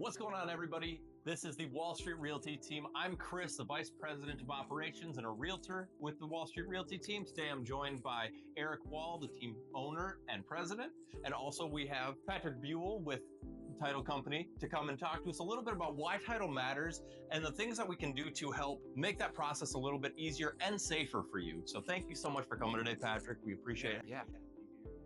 What's going on, everybody? This is the Wall Street Realty team. I'm Chris, the Vice President of Operations and a Realtor with the Wall Street Realty team. Today, I'm joined by Eric Wall, the team owner and president. And also we have Patrick Buell with the title company to come and talk to us a little bit about why title matters and the things that we can do to help make that process a little bit easier and safer for you. So thank you so much for coming today, Patrick. We appreciate it. Yeah.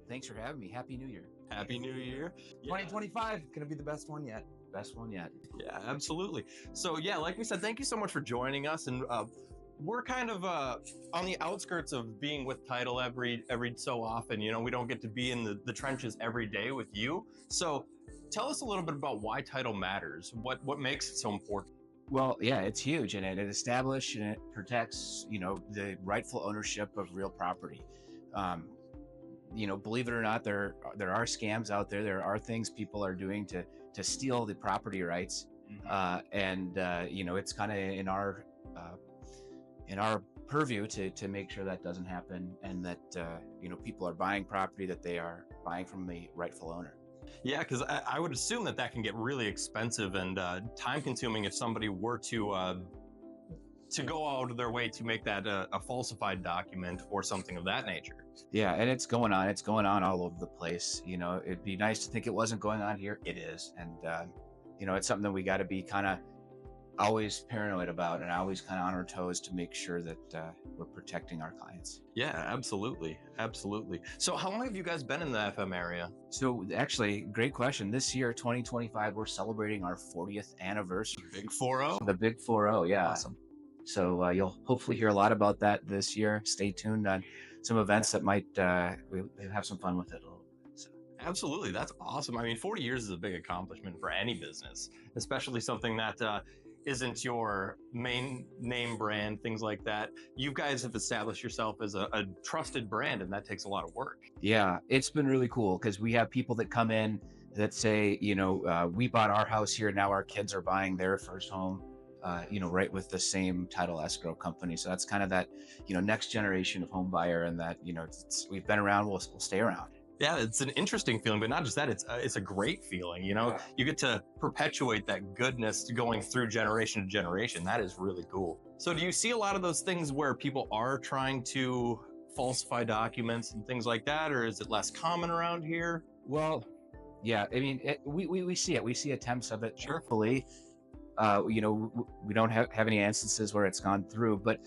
Thanks for having me. Happy New Year. Happy New Year. 2025 gonna be the best one yet. Best one yet. Yeah, absolutely. So yeah, like we said, thank you so much for joining us. And we're kind of on the outskirts of being with title every so often. You know, we don't get to be in the trenches every day with you. So tell us a little bit about why title matters. What makes it so important? Well, yeah, it's huge, and it establishes and it protects, the rightful ownership of real property. Believe it or not, there are scams out there. There are things people are doing to steal the property rights, it's kind of in our purview to make sure that doesn't happen, and that people are buying property that they are buying from the rightful owner. Yeah, because I would assume that can get really expensive and time consuming if somebody were to go out of their way to make that a falsified document or something of that nature. Yeah, and it's going on all over the place. It'd be nice to think it wasn't going on here. It is. And, it's something that we got to be kind of always paranoid about and always kind of on our toes to make sure that we're protecting our clients. Yeah, absolutely. Absolutely. So how long have you guys been in the FM area? So actually, great question. This year, 2025, we're celebrating our 40th anniversary. Big 4-0? The big 4-0, yeah. Awesome. So you'll hopefully hear a lot about that this year. Stay tuned on some events that might we'll have some fun with it a little bit. So. Absolutely. That's awesome. I mean, 40 years is a big accomplishment for any business, especially something that isn't your main name brand, things like that. You guys have established yourself as a trusted brand, and that takes a lot of work. Yeah, it's been really cool because we have people that come in that say, we bought our house here. Now our kids are buying their first home. Right with the same title escrow company. So that's kind of that, next generation of home buyer, and that, we've been around, we'll stay around. Yeah, it's an interesting feeling, but not just that, it's a great feeling, Yeah. You get to perpetuate that goodness going through generation to generation. That is really cool. So do you see a lot of those things where people are trying to falsify documents and things like that, or is it less common around here? Well, yeah, I mean, we see it. We see attempts of it. Sure. Carefully. We don't have any instances where it's gone through, but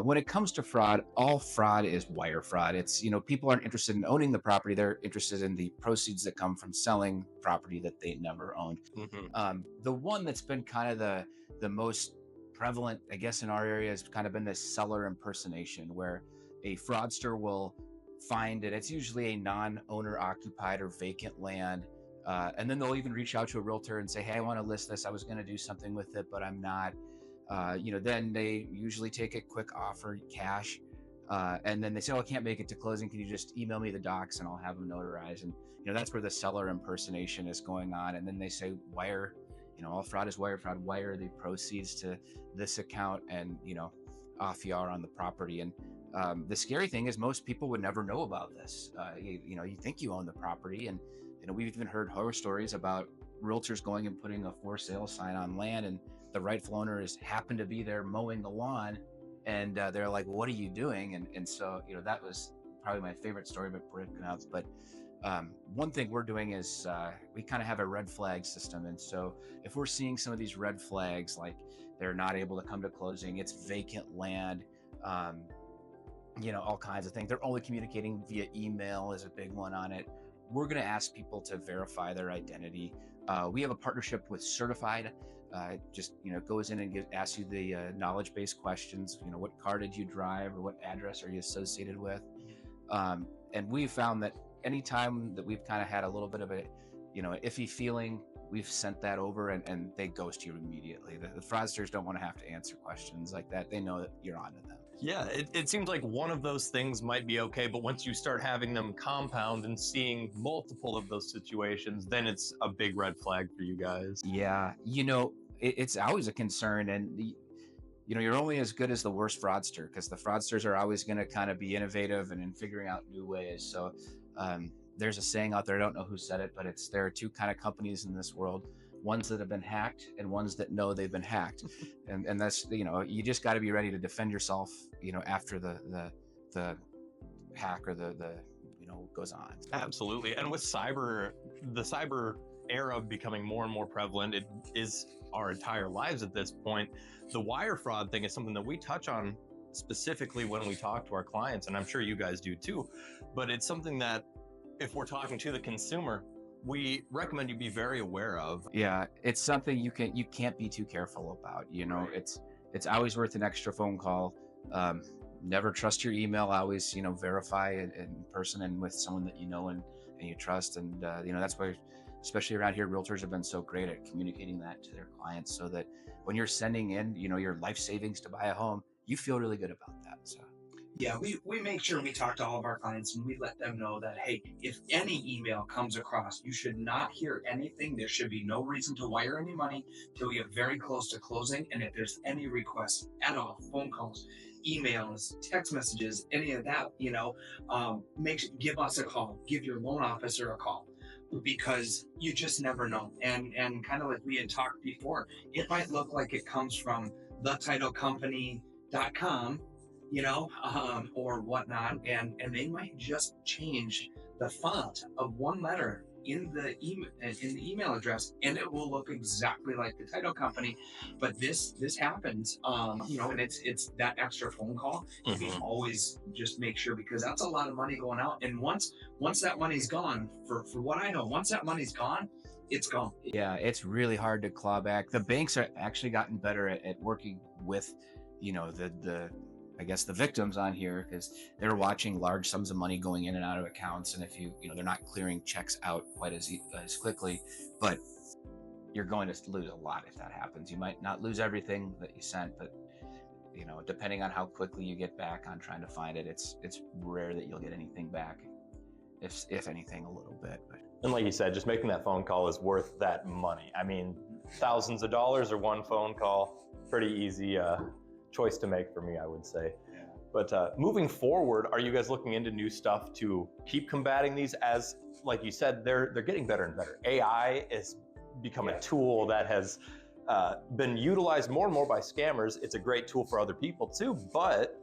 when it comes to fraud, all fraud is wire fraud. It's, people aren't interested in owning the property. They're interested in the proceeds that come from selling property that they never owned. Mm-hmm. The one that's been kind of the most prevalent, I guess, in our area has kind of been this seller impersonation, where a fraudster will find it. It's usually a non-owner occupied or vacant land. And then they'll even reach out to a realtor and say, hey, I want to list this. I was going to do something with it, but I'm not. Then they usually take a quick offer, cash. And then they say, oh, I can't make it to closing. Can you just email me the docs and I'll have them notarized? And, that's where the seller impersonation is going on. And then they say, wire, all fraud is wire fraud. Wire the proceeds to this account, and, off you are on the property. And the scary thing is most people would never know about this. You think you own the property, and we've even heard horror stories about realtors going and putting a for sale sign on land, and the rightful owner is happened to be there mowing the lawn, and they're like, what are you doing? And so, that was probably my favorite story about breaking up. But one thing we're doing is we kind of have a red flag system. And so if we're seeing some of these red flags, like they're not able to come to closing, it's vacant land, all kinds of things. They're only communicating via email is a big one on it. We're going to ask people to verify their identity. We have a partnership with Certified. Just goes in and asks you the knowledge-based questions. What car did you drive, or what address are you associated with? And we've found that anytime that we've kind of had a little bit of a iffy feeling, we've sent that over, and they ghost you immediately. The fraudsters don't want to have to answer questions like that. They know that you're on to them. Yeah, it seems like one of those things might be okay, but once you start having them compound and seeing multiple of those situations, then it's a big red flag for you guys. Yeah, it's always a concern, and you're only as good as the worst fraudster, because the fraudsters are always going to kind of be innovative and in figuring out new ways. So there's a saying out there, I don't know who said it, but there are two kind of companies in this world. ones that have been hacked and ones that know they've been hacked. And that's, you just got to be ready to defend yourself, after the hack or the goes on. Absolutely. And with the cyber era becoming more and more prevalent, it is our entire lives at this point. The wire fraud thing is something that we touch on specifically when we talk to our clients, and I'm sure you guys do too. But it's something that if we're talking to the consumer, we recommend you be very aware of. Yeah, it's something you can't be too careful about. Right. It's always worth an extra phone call. Never trust your email. Always, verify in person and with someone that you know and you trust. And that's why, especially around here, realtors have been so great at communicating that to their clients, so that when you're sending in, your life savings to buy a home, you feel really good about that. So. Yeah, we make sure we talk to all of our clients and we let them know that, hey, if any email comes across, you should not hear anything. There should be no reason to wire any money till we get very close to closing. And if there's any requests at all, phone calls, emails, text messages, any of that, give us a call, give your loan officer a call, because you just never know. And kind of like we had talked before, it might look like it comes from thetitlecompany.com, or whatnot, and they might just change the font of one letter in the email address, and it will look exactly like the title company. But this happens, and it's that extra phone call. Mm-hmm. You can always just make sure, because that's a lot of money going out. And once that money's gone, for what I know, once that money's gone, it's gone. Yeah, it's really hard to claw back. The banks are actually gotten better at working with, I guess the victims on here, because they're watching large sums of money going in and out of accounts. And if they're not clearing checks out quite as quickly, but you're going to lose a lot if that happens. You might not lose everything that you sent, but depending on how quickly you get back on trying to find it, it's rare that you'll get anything back, if anything, a little bit. But. And like you said, just making that phone call is worth that money. I mean, thousands of dollars or one phone call, pretty easy choice to make for me, I would say. Yeah. But moving forward, are you guys looking into new stuff to keep combating these? As like you said, they're getting better and better. AI is become a tool that has been utilized more and more by scammers. It's a great tool for other people too, but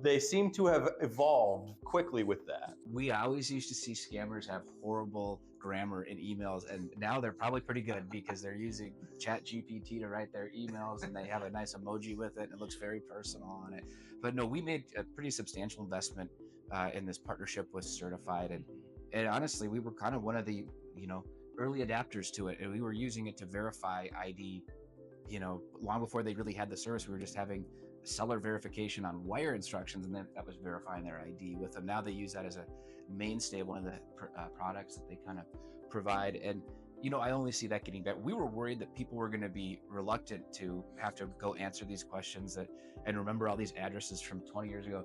they seem to have evolved quickly with that. We always used to see scammers have horrible grammar in emails, and now they're probably pretty good because they're using ChatGPT to write their emails, and they have a nice emoji with it, and it looks very personal on it. But no, we made a pretty substantial investment in this partnership with Certified, and honestly, we were kind of one of the early adapters to it, and we were using it to verify ID. Long before they really had the service, we were just having seller verification on wire instructions, and then that was verifying their ID with them. Now they use that as a mainstay, one of the products that they kind of provide. And I only see that getting better. We were worried that people were going to be reluctant to have to go answer these questions and remember all these addresses from 20 years ago.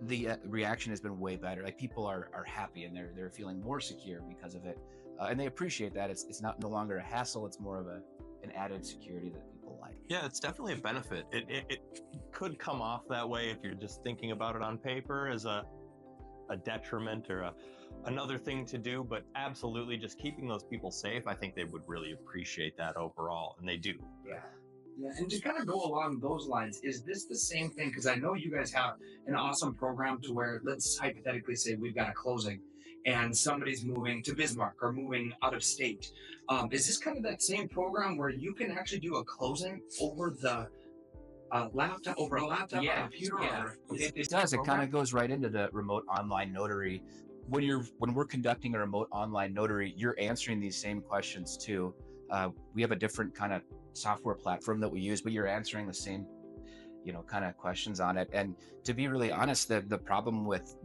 The reaction has been way better. Like, people are happy, and they're feeling more secure because of it, and they appreciate that. It's no longer a hassle. It's more of an added security that people like. Yeah, it's definitely a benefit. It could come off that way if you're just thinking about it on paper as a detriment or another thing to do, but absolutely just keeping those people safe, I think they would really appreciate that overall, and they do. Yeah, and to kind of go along those lines, is this the same thing? Because I know you guys have an awesome program to where, let's hypothetically say we've got a closing and somebody's moving to Bismarck or moving out of state. Is this kind of that same program where you can actually do a closing over the laptop, over a laptop, or computer? Yeah. It does. It kind of goes right into the remote online notary. When we're conducting a remote online notary, you're answering these same questions too. We have a different kind of software platform that we use, but you're answering the same kind of questions on it. And to be really honest, the problem with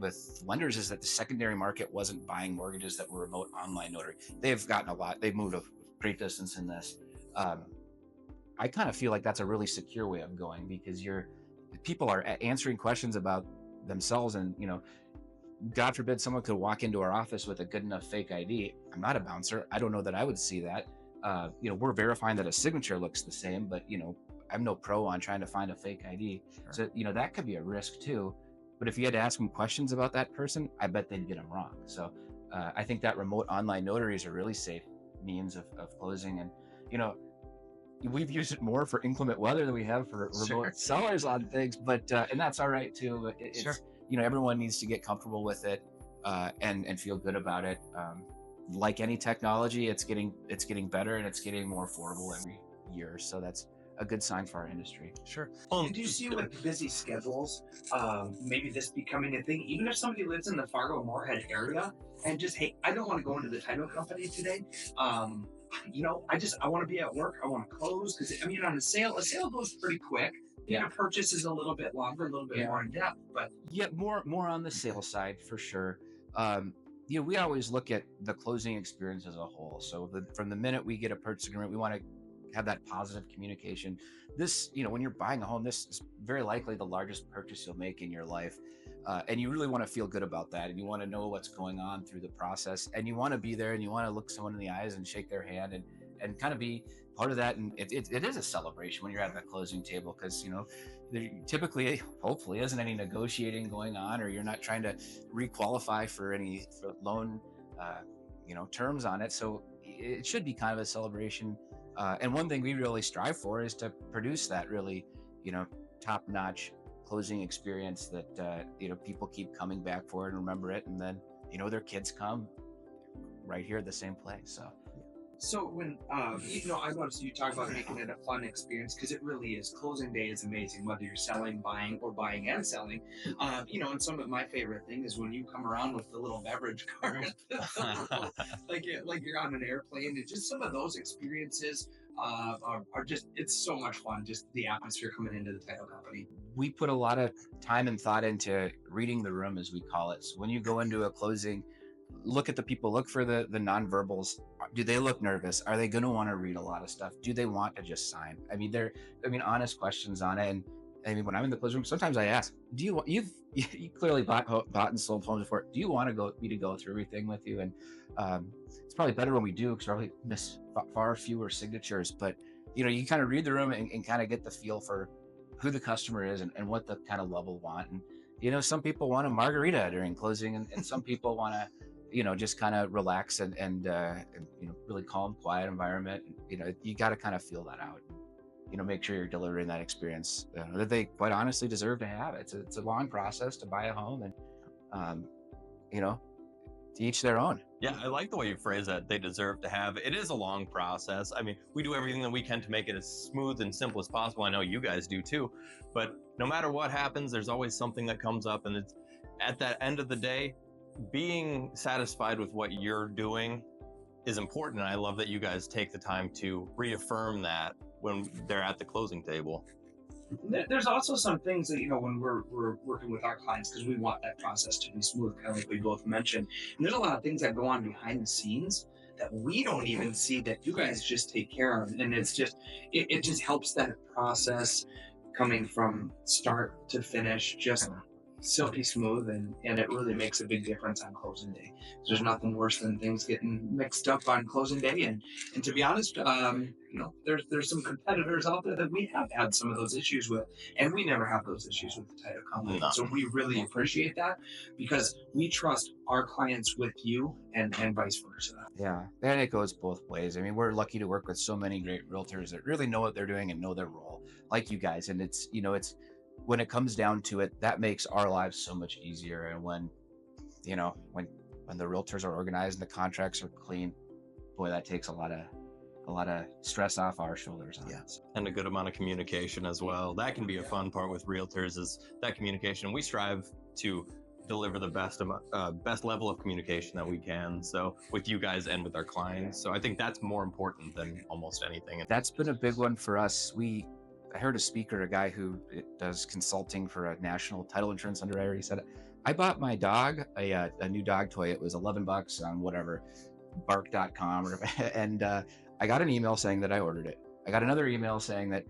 lenders is that the secondary market wasn't buying mortgages that were remote online notary. They've moved a great distance in this. I kind of feel like that's a really secure way of going, because people are answering questions about themselves, and God forbid someone could walk into our office with a good enough fake ID. I'm not a bouncer. I don't know that I would see that. We're verifying that a signature looks the same, but I'm no pro on trying to find a fake ID. Sure. So, that could be a risk too. But if you had to ask them questions about that person, I bet they'd get them wrong. So I think that remote online notary is a really safe means of closing. you know, we've used it more for inclement weather than we have for Sure. remote sellers on things, but and that's all right too. But it's Sure. everyone needs to get comfortable with it and feel good about it. Like any technology, it's getting better and it's getting more affordable every year. So that's a good sign for our industry. Sure. And do you see with busy schedules, maybe this becoming a thing? Even if somebody lives in the Fargo Moorhead area and just, hey, I don't want to go into the title company today. I want to be at work. I want to close because I mean, on a sale goes pretty quick. Yeah. A purchase is a little bit longer, a little bit more in depth, but Yeah, more on the sales side for sure. We always look at the closing experience as a whole. So from the minute we get a purchase agreement, we want to have that positive communication. This, when you're buying a home, this is very likely the largest purchase you'll make in your life. And you really want to feel good about that. And you want to know what's going on through the process. And you want to be there and you want to look someone in the eyes and shake their hand and kind of be part of that. And it is a celebration when you're at that closing table because, there typically, hopefully, isn't any negotiating going on, or you're not trying to requalify for loan, terms on it. So it should be kind of a celebration. And one thing we really strive for is to produce that really, top-notch closing experience that, people keep coming back for it and remember it. And then, their kids come right here at the same place. So when I noticed you talk about making it a fun experience because it really is. Closing day is amazing, whether you're selling, buying, or buying and selling. And some of my favorite thing is when you come around with the little beverage cart, like you're on an airplane. And just some of those experiences are just, it's so much fun. Just the atmosphere coming into the title company. We put a lot of time and thought into reading the room, as we call it. So when you go into a closing, look at the people, look for the nonverbals. Do they look nervous? Are they going to want to read a lot of stuff? Do they want to just sign? Honest questions on it. And when I'm in the closing room, sometimes I ask, you clearly bought and sold homes before. Do you want me to go through everything with you? And it's probably better when we do, because we probably miss far fewer signatures. But, you kind of read the room and kind of get the feel for who the customer is and what the kind of level want. And, some people want a margarita during closing and some people want to, just kind of relax and really calm, quiet environment. You got to kind of feel that out. Make sure you're delivering that experience that they quite honestly deserve to have. It's a long process to buy a home, and to each their own. Yeah, I like the way you phrase that. They deserve to have. It is a long process. I mean, we do everything that we can to make it as smooth and simple as possible. I know you guys do too. But no matter what happens, there's always something that comes up, and it's at that end of the day, being satisfied with what you're doing is important. And I love that you guys take the time to reaffirm that when they're at the closing table. There's also some things that, when we're working with our clients, because we want that process to be smooth, kind of like we both mentioned. And there's a lot of things that go on behind the scenes that we don't even see that you guys just take care of. And it's just, it just helps that process coming from start to finish, just silky smooth, and it really makes a big difference on closing day. There's nothing worse than things getting mixed up on closing day, and to be honest, there's some competitors out there that we have had some of those issues with, and we never have those issues with the title company. No. So we really appreciate that because we trust our clients with you and vice versa. Yeah, and it goes both ways. I mean, we're lucky to work with so many great realtors that really know what they're doing and know their role, like you guys. And it's when it comes down to it, that makes our lives so much easier. And when the realtors are organized and the contracts are clean, boy, that takes a lot of stress off our shoulders. Yes. And a good amount of communication as well. That can be a fun part with realtors, is that communication. We strive to deliver the best level of communication that we can. So with you guys and with our clients. So I think that's more important than almost anything. That's been a big one for us. I heard a speaker, a guy who does consulting for a national title insurance underwriter. He said, I bought my dog a new dog toy. It was $11 on whatever, bark.com. And I got an email saying that I ordered it. I got another email saying that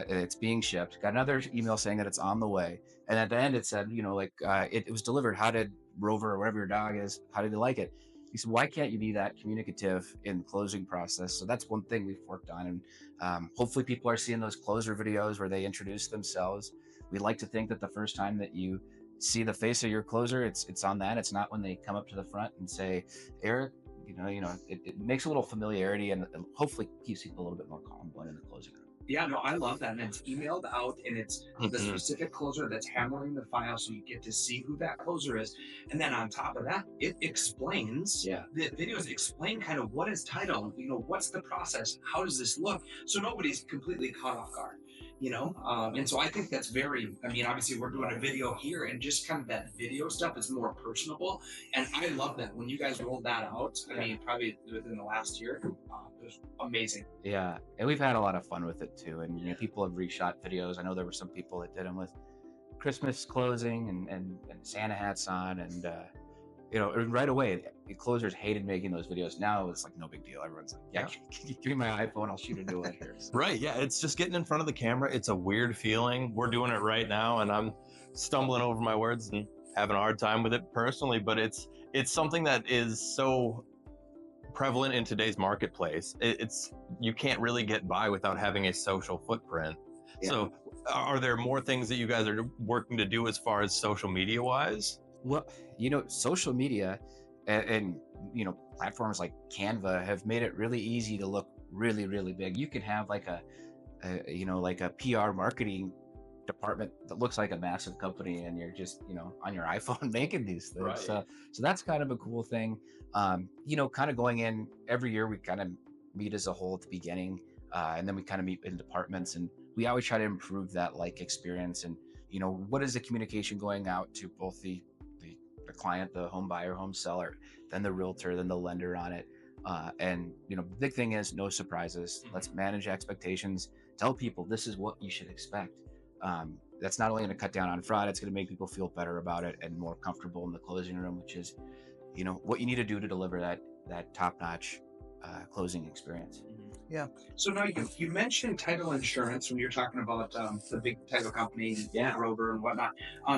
it's being shipped. Got another email saying that it's on the way. And at the end it said, it was delivered. How did Rover, or whatever your dog is, how did you like it? He said, why can't you be that communicative in the closing process? So that's one thing we've worked on. And hopefully people are seeing those closer videos where they introduce themselves. We like to think that the first time that you see the face of your closer, it's on that. It's not when they come up to the front and say, Eric, it makes a little familiarity and hopefully keeps people a little bit more calm going in the closing room. Yeah, no, I love that. And it's emailed out and it's the Mhm. specific closer that's handling the file so you get to see who that closer is. And then on top of that, it explains, Yeah. the videos explain kind of what is title, what's the process, how does this look? So nobody's completely caught off guard, And so I think that's obviously we're doing a video here and just kind of that video stuff is more personable. And I love that when you guys rolled that out, probably within the last year, it was amazing. Yeah, and we've had a lot of fun with it too. And people have reshot videos. I know there were some people that did them with Christmas closing and Santa hats on, and right away, the closers hated making those videos. Now it's like no big deal. Everyone's like, yeah, give me my iPhone, I'll shoot into it here. So. Right. Yeah. It's just getting in front of the camera. It's a weird feeling. We're doing it right now, and I'm stumbling over my words and having a hard time with it personally. But it's something that is so prevalent in today's marketplace. You can't really get by without having a social footprint. Yeah. So, are there more things that you guys are working to do as far as social media wise? Well, social media and platforms like Canva have made it really easy to look really, really big. You can have like a PR marketing department that looks like a massive company, and you're just on your iPhone making these things. Right. So that's kind of a cool thing. Kind of going in every year, we kind of meet as a whole at the beginning, and then we kind of meet in departments, and we always try to improve that experience. And what is the communication going out to both the client, the home buyer, home seller, then the realtor, then the lender on it. And the big thing is no surprises. Let's manage expectations. Tell people this is what you should expect. That's not only going to cut down on fraud, it's going to make people feel better about it and more comfortable in the closing room, which is what you need to do to deliver that top-notch closing experience. Yeah. So now you mentioned title insurance when you're talking about the big title company, Grover and whatnot.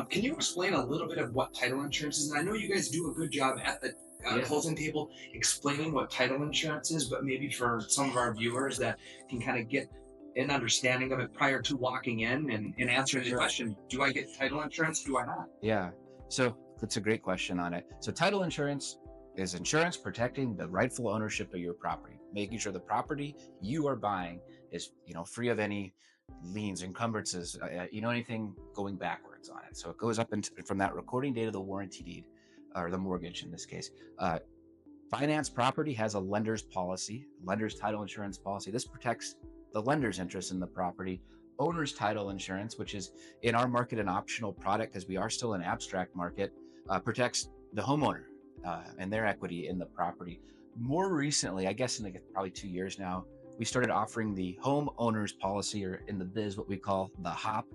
Can you explain a little bit of what title insurance is? And I know you guys do a good job at the closing table explaining what title insurance is, but maybe for some of our viewers that can kind of get an understanding of it prior to walking in and answering the question, do I get title insurance? Do I not? Yeah. So that's a great question on it. So title insurance is insurance protecting the rightful ownership of your property, making sure the property you are buying is, free of any liens, encumbrances, anything going backwards on it. So it goes up from that recording date of the warranty deed, or the mortgage in this case. Finance property has a lender's policy, lender's title insurance policy. This protects the lender's interest in the property. Owner's title insurance, which is in our market an optional product because we are still an abstract market, protects the homeowner and their equity in the property. More recently, I guess in probably 2 years now, we started offering the homeowner's policy, or in the biz, what we call the HOP.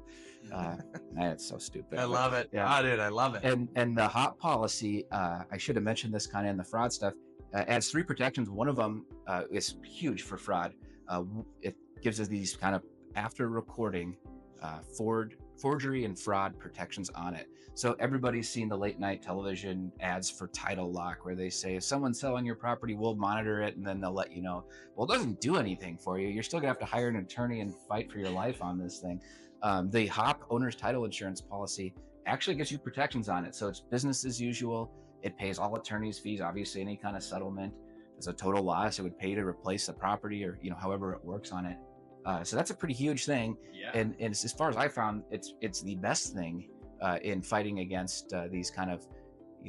Man, it's so stupid. I love it. Yeah, dude, I love it. And the HOP policy, I should have mentioned this kind of in the fraud stuff, adds 3 protections. One of them is huge for fraud. It gives us these kind of after recording forgery and fraud protections on it. So everybody's seen the late night television ads for Title Lock where they say, if someone's selling your property, we'll monitor it, and then they'll let you know. Well, it doesn't do anything for you. You're still gonna have to hire an attorney and fight for your life on this thing. The HOP owner's title insurance policy actually gives you protections on it. So it's business as usual. It pays all attorney's fees, obviously any kind of settlement. There's a total loss, it would pay to replace the property, or however it works on it. So that's a pretty huge thing. Yeah. And as far as I found, it's the best thing in fighting against these kind of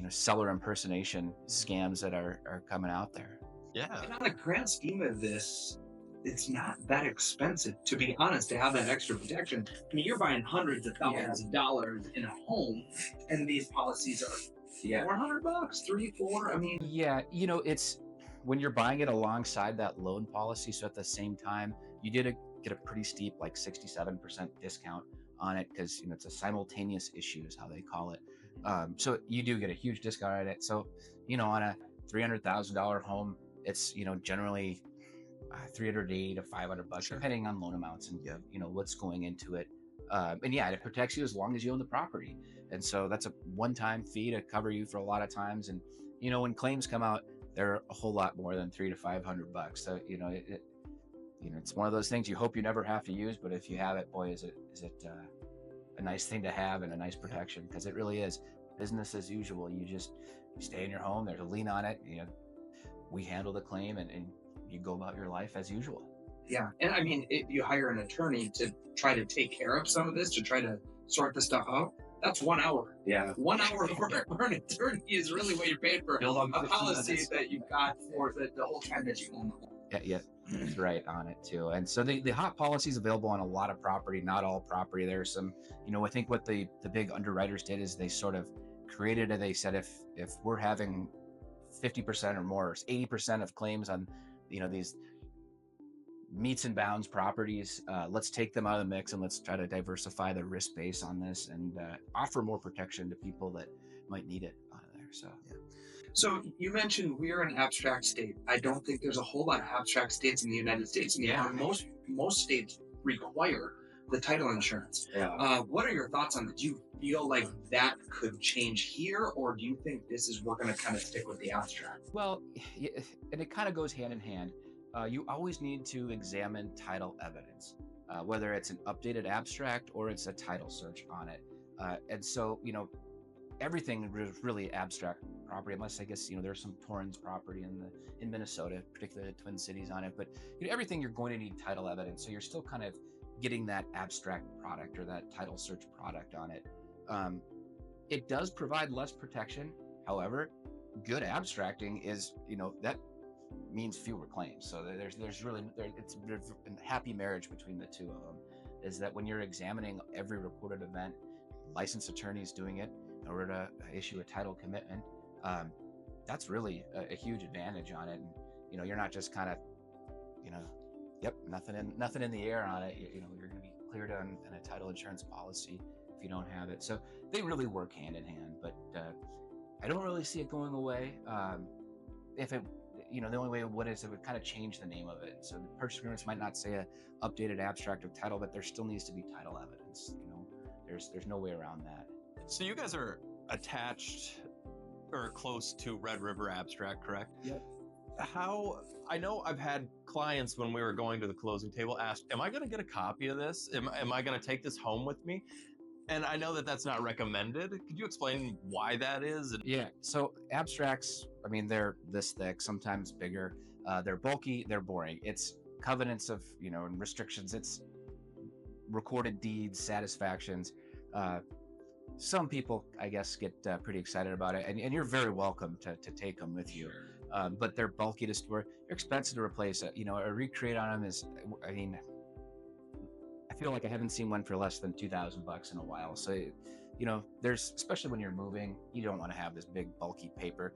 seller impersonation scams that are coming out there. Yeah. And on the grand scheme of this, it's not that expensive, to be honest, to have that extra protection. I mean, you're buying hundreds of thousands of dollars in a home, and these policies are $400, $300, $400. I mean, it's when you're buying it alongside that loan policy. So at the same time, you did get a pretty steep, like 67% discount on it, because it's a simultaneous issue is how they call it. So you do get a huge discount on it. So on a $300,000 home, it's generally $380 to $500, depending on loan amounts and what's going into it. And it protects you as long as you own the property. And so that's a one-time fee to cover you for a lot of times. And when claims come out, they're a whole lot more than $300 to $500. So it's one of those things you hope you never have to use, but if you have it, boy, is it a nice thing to have and a nice protection, because it really is business as usual. You stay in your home. There's a lien on it. we handle the claim and you go about your life as usual. Yeah. And I mean, if you hire an attorney to try to take care of some of this, to try to sort this stuff out, that's 1 hour. Yeah. 1 hour for an attorney is really what you're paid for. Build on A policy that you've got for the whole time that you own. Yeah, that's right on it too. And so the hot policy is available on a lot of property, not all property. There's some, I think what the big underwriters did is they sort of created it. They said if we're having 50% or more, 80% of claims on, these meets and bounds properties, let's take them out of the mix and let's try to diversify the risk base on this and offer more protection to people that might need it on there. So yeah. So you mentioned we're an abstract state. I don't think there's a whole lot of abstract states in the United States anymore. Yeah. Most states require the title insurance. Yeah. What are your thoughts on that? Do you feel like that could change here, or do you think we're going to kind of stick with the abstract? Well, and it kind of goes hand in hand. You always need to examine title evidence, whether it's an updated abstract or it's a title search on it. And so, everything is really abstract property, unless I guess, there's some Torrens property in Minnesota, particularly the Twin Cities on it. But everything you're going to need title evidence. So you're still kind of getting that abstract product or that title search product on it. It does provide less protection. However, good abstracting is, that means fewer claims. So there's really, it's a happy marriage between the two of them, is that when you're examining every reported event, licensed attorneys doing it in order to issue a title commitment, that's really a huge advantage on it. And, you're not just kind of, yep, nothing in the air on it. You're going to be cleared on a title insurance policy if you don't have it. So they really work hand in hand, but I don't really see it going away. If it, the only way it would kind of change the name of it. So the purchase agreements might not say a updated abstract of title, but there still needs to be title evidence. There's no way around that. So you guys are attached or close to Red River Abstract, correct? Yep. I know I've had clients when we were going to the closing table ask, am I going to get a copy of this? Am I going to take this home with me? And I know that that's not recommended. Could you explain why that is? Yeah. So abstracts, they're this thick, sometimes bigger. They're bulky. They're boring. It's covenants of, and restrictions. It's recorded deeds, satisfactions. Some people, I guess, get pretty excited about it, and you're very welcome to take them with you. But they're bulky to store. They're expensive to replace. A recreate on them is, I feel like I haven't seen one for less than $2,000 in a while. So, there's, especially when you're moving, you don't want to have this big bulky paper.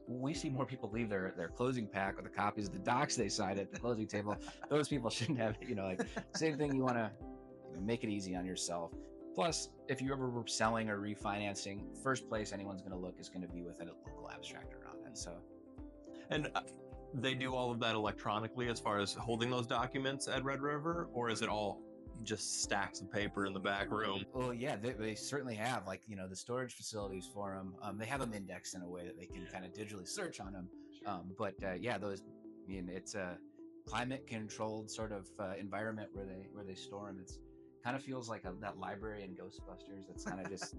We see more people leave their closing pack with the copies of the docs they signed at the closing table. Those people shouldn't have it. Same thing. You want to make it easy on yourself. Plus, if you ever were selling or refinancing, first place anyone's going to look is going to be with a local abstractor on it. So, and they do all of that electronically as far as holding those documents at Red River, or is it all just stacks of paper in the back room? Well, yeah, they certainly have, the storage facilities for them. They have them indexed in a way that they can kind of digitally search on them. But it's a climate controlled sort of environment where they store them. It's kind of feels like that library in Ghostbusters. That's kind of just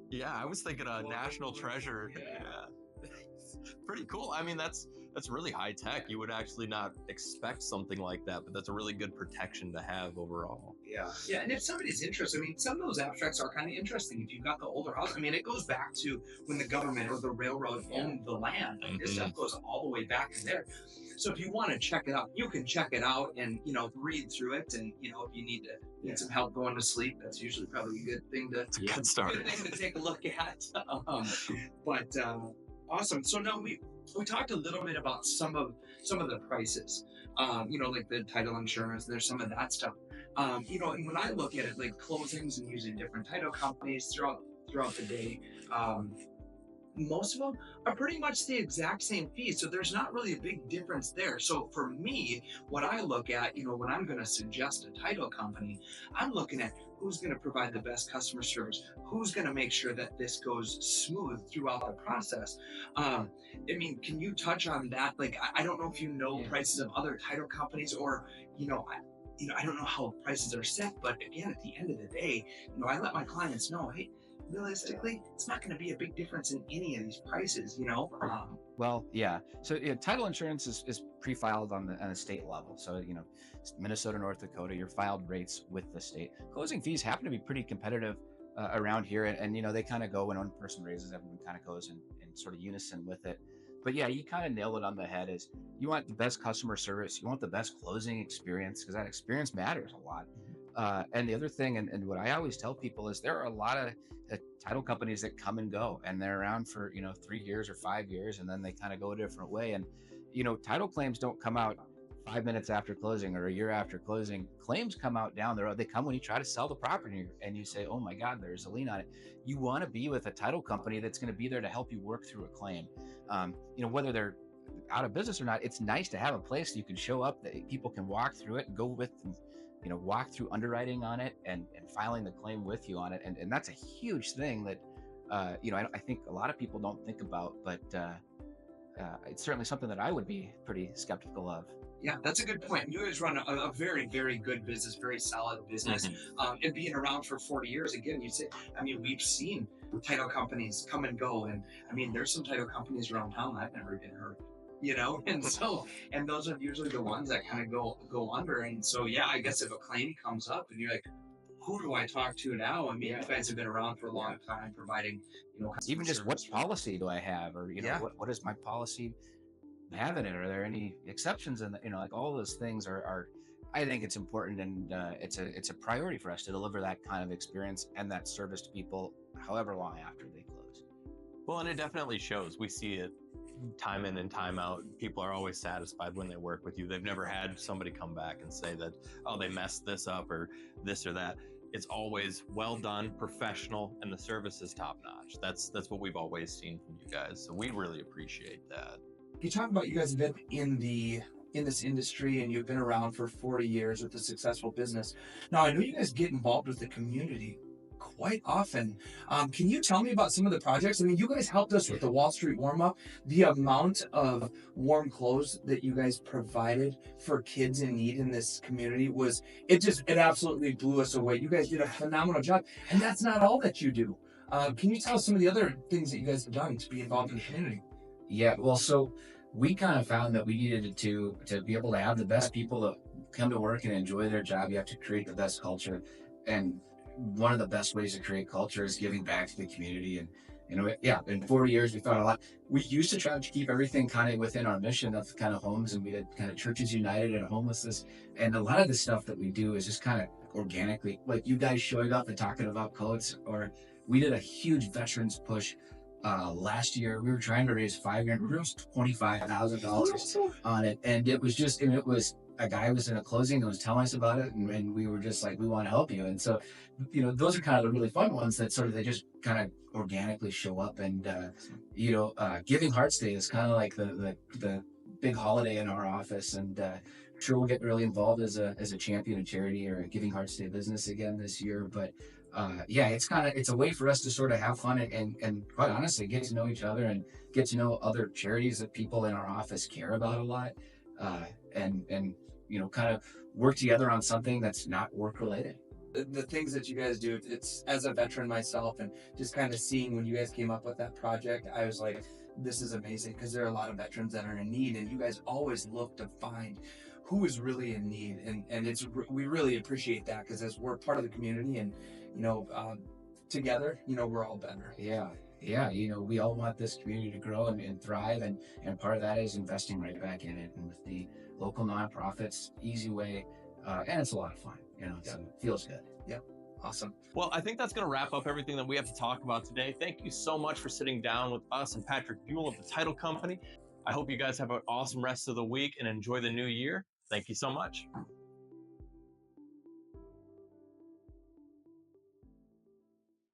yeah, I was thinking a national treasure. Yeah. Pretty cool. That's really high tech. You would actually not expect something like that, but that's a really good protection to have overall. Yeah, and if somebody's interested, some of those abstracts are kind of interesting. If you've got the older house, it goes back to when the government or the railroad owned the land. This stuff goes all the way back to there. So if you want to check it out, you can check it out and, read through it. And, if you need some help going to sleep, that's usually probably a good thing to, good start. Good thing to take a look at. Awesome. So now we talked a little bit about some of the prices, like the title insurance. There's some of that stuff. And when I look at it, like closings and using different title companies throughout the day, most of them are pretty much the exact same fee. So there's not really a big difference there. So for me, what I look at, when I'm going to suggest a title company, I'm looking at who's going to provide the best customer service, who's going to make sure that this goes smooth throughout the process. Can you touch on that? I don't know if prices of other title companies, or, I don't know how prices are set, but again, at the end of the day, I let my clients know, hey, realistically, it's not going to be a big difference in any of these prices, Well, yeah. So title insurance is pre-filed on the state level. So Minnesota, North Dakota, your filed rates with the state. Closing fees happen to be pretty competitive around here, and they kind of go when one person raises, everyone kind of goes in sort of unison with it. But yeah, you kind of nailed it on the head. Is you want the best customer service, you want the best closing experience, because that experience matters a lot. And the other thing, and what I always tell people is there are a lot of title companies that come and go, and they're around for 3 years or 5 years, and then they kind of go a different way. And title claims don't come out 5 minutes after closing or a year after closing. Claims come out down the road. They come when you try to sell the property and you say, oh my God, there's a lien on it. You want to be with a title company that's going to be there to help you work through a claim. Whether they're out of business or not, it's nice to have a place you can show up, that people can walk through it and go with them, walk through underwriting on it and filing the claim with you on it. And that's a huge thing that, I think a lot of people don't think about, but it's certainly something that I would be pretty skeptical of. Yeah, that's a good point. You guys run a very, very good business, very solid business. And being around for 40 years, again, we've seen title companies come and go. And there's some title companies around town I've never even heard, and those are usually the ones that kind of go under. And so, yeah, I guess if a claim comes up and you're like, who do I talk to now? You guys have been around for a long time providing, even just what policy do I have, or, what is my policy having it? Are there any exceptions? And like all those things are I think it's important, and it's a priority for us to deliver that kind of experience and that service to people however long after they close. Well, and it definitely shows. We see it time in and time out. People are always satisfied when they work with you. They've never had somebody come back and say that, oh, they messed this up or this or that. It's always well done, professional, and the service is top notch. That's what we've always seen from you guys. So we really appreciate that. You talk about you guys have been in this industry and you've been around for 40 years with a successful business. Now, I know you guys get involved with the community quite often. Can you tell me about some of the projects? You guys helped us with the Wall Street warm up. The amount of warm clothes that you guys provided for kids in need in this community it absolutely blew us away. You guys did a phenomenal job, and that's not all that you do. Can you tell us some of the other things that you guys have done to be involved in the community? Yeah, well, so we kind of found that we needed to be able to have the best people that come to work and enjoy their job. You have to create the best culture, and one of the best ways to create culture is giving back to the community. And in 40 years we found a lot. We used to try to keep everything kind of within our mission of kind of homes, and we did kind of Churches United and homelessness, and a lot of the stuff that we do is just kind of organically, like you guys showing up and talking about codes, or we did a huge veterans push. Last year we were trying to raise $5,000, we raised $25,000 on it, and it was a guy was in a closing that was telling us about it, and we were just like, we want to help you. And so those are kind of the really fun ones that sort of they just kind of organically show up. And Giving Hearts Day is kind of like the big holiday in our office, and sure we'll get really involved as a champion of charity or a Giving Hearts Day business again this year. But it's a way for us to sort of have fun and quite honestly get to know each other and get to know other charities that people in our office care about a lot, and kind of work together on something that's not work related. The things that you guys do, it's as a veteran myself, and just kind of seeing when you guys came up with that project, I was like, this is amazing, because there are a lot of veterans that are in need, and you guys always look to find who is really in need, and we really appreciate that, because as we're part of the community, and together, we're all better. Yeah, we all want this community to grow and thrive, and part of that is investing right back in it, and with the local nonprofits, easy way, and it's a lot of fun, so it feels good. Yep. Awesome. Well, I think that's going to wrap up everything that we have to talk about today. Thank you so much for sitting down with us and Patrick Buell of the Title Company. I hope you guys have an awesome rest of the week and enjoy the new year. Thank you so much.